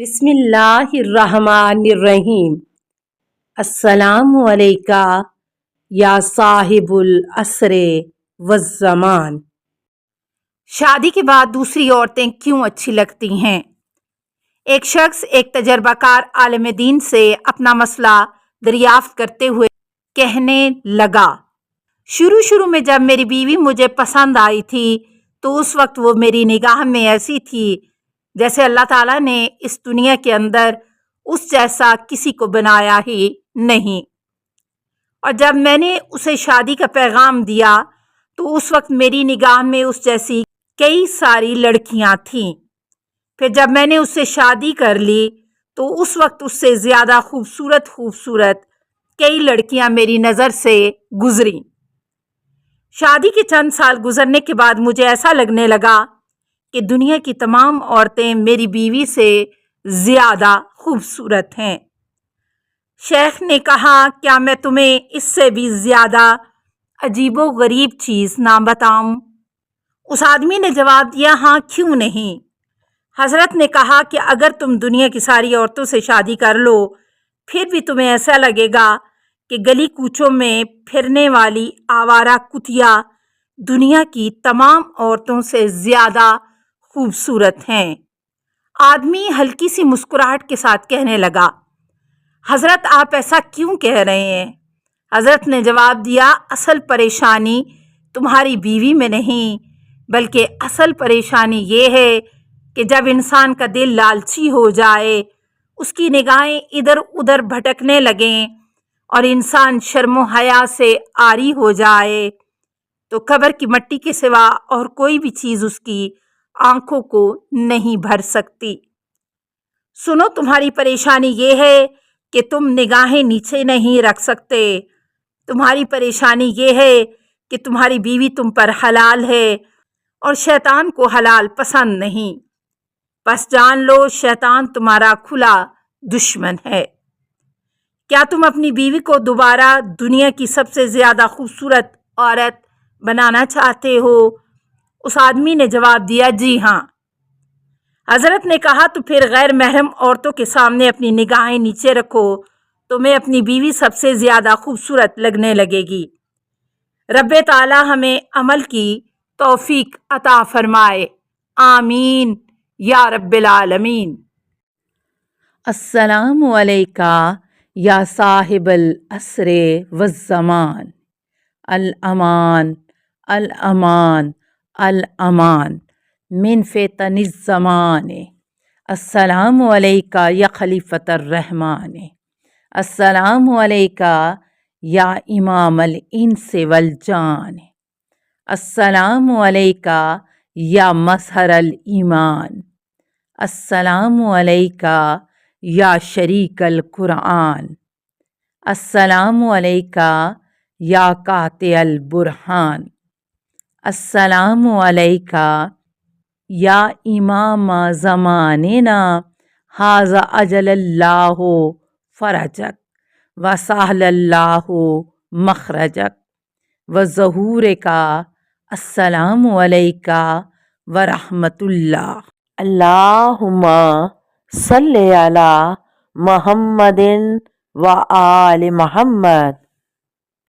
بسم اللہ الرحمن الرحیم۔ السلام علیکہ یا صاحب العصر والزمان۔ شادی کے بعد دوسری عورتیں کیوں اچھی لگتی ہیں؟ ایک شخص ایک تجربہ کار عالم دین سے اپنا مسئلہ دریافت کرتے ہوئے کہنے لگا، شروع میں جب میری بیوی مجھے پسند آئی تھی تو اس وقت وہ میری نگاہ میں ایسی تھی جیسے اللہ تعالیٰ نے اس دنیا کے اندر اس جیسا کسی کو بنایا ہی نہیں، اور جب میں نے اسے شادی کا پیغام دیا تو اس وقت میری نگاہ میں اس جیسی کئی ساری لڑکیاں تھیں۔ پھر جب میں نے اس سے شادی کر لی تو اس وقت اس سے زیادہ خوبصورت کئی لڑکیاں میری نظر سے گزریں۔ شادی کے چند سال گزرنے کے بعد مجھے ایسا لگنے لگا کہ دنیا کی تمام عورتیں میری بیوی سے زیادہ خوبصورت ہیں۔ شیخ نے کہا، کیا میں تمہیں اس سے بھی زیادہ عجیب و غریب چیز نہ بتاؤں؟ اس آدمی نے جواب دیا، ہاں کیوں نہیں؟ حضرت نے کہا کہ اگر تم دنیا کی ساری عورتوں سے شادی کر لو پھر بھی تمہیں ایسا لگے گا کہ گلی کوچوں میں پھرنے والی آوارہ کتیا دنیا کی تمام عورتوں سے زیادہ خوبصورت ہیں۔ آدمی ہلکی سی مسکراہٹ کے ساتھ کہنے لگا، حضرت آپ ایسا کیوں کہہ رہے ہیں؟ حضرت نے جواب دیا، اصل پریشانی تمہاری بیوی میں نہیں بلکہ اصل پریشانی یہ ہے کہ جب انسان کا دل لالچی ہو جائے، اس کی نگاہیں ادھر ادھر بھٹکنے لگیں اور انسان شرم و حیا سے عاری ہو جائے تو قبر کی مٹی کے سوا اور کوئی بھی چیز اس کی آنکھوں کو نہیں بھر سکتی۔ سنو، تمہاری پریشانی یہ ہے کہ تم نگاہیں نیچے نہیں رکھ سکتے۔ تمہاری پریشانی یہ ہے کہ تمہاری بیوی تم پر حلال ہے اور شیطان کو حلال پسند نہیں۔ بس جان لو، شیطان تمہارا کھلا دشمن ہے۔ کیا تم اپنی بیوی کو دوبارہ دنیا کی سب سے زیادہ خوبصورت عورت بنانا چاہتے ہو؟ اس آدمی نے جواب دیا، جی ہاں۔ حضرت نے کہا، تو پھر غیر محرم عورتوں کے سامنے اپنی نگاہیں نیچے رکھو، تمہیں اپنی بیوی سب سے زیادہ خوبصورت لگنے لگے گی۔ رب تعالی ہمیں عمل کی توفیق عطا فرمائے، آمین یا رب العالمین۔ السلام علیکہ یا صاحب العصر والزمان۔ الامان الامان الامان من فتن الزمان۔ السلام علیکہ یا خلیفۃ الرحمن۔ السلام علیکہ یا امام الانس والجان۔ السلام علیکہ یا مظہر الایمان۔ السلام علیکہ یا شریک القرآن۔ السلام علیکہ یا قاطع البرہان۔ السلام علیکہ یا امام زماننا ھذا اجل اللہ فرجک وسہل اللہ مخرجک وظہورک۔ السلام علیکہ ورحمۃ اللہ۔ اللہم صلی علی محمد و آل محمد۔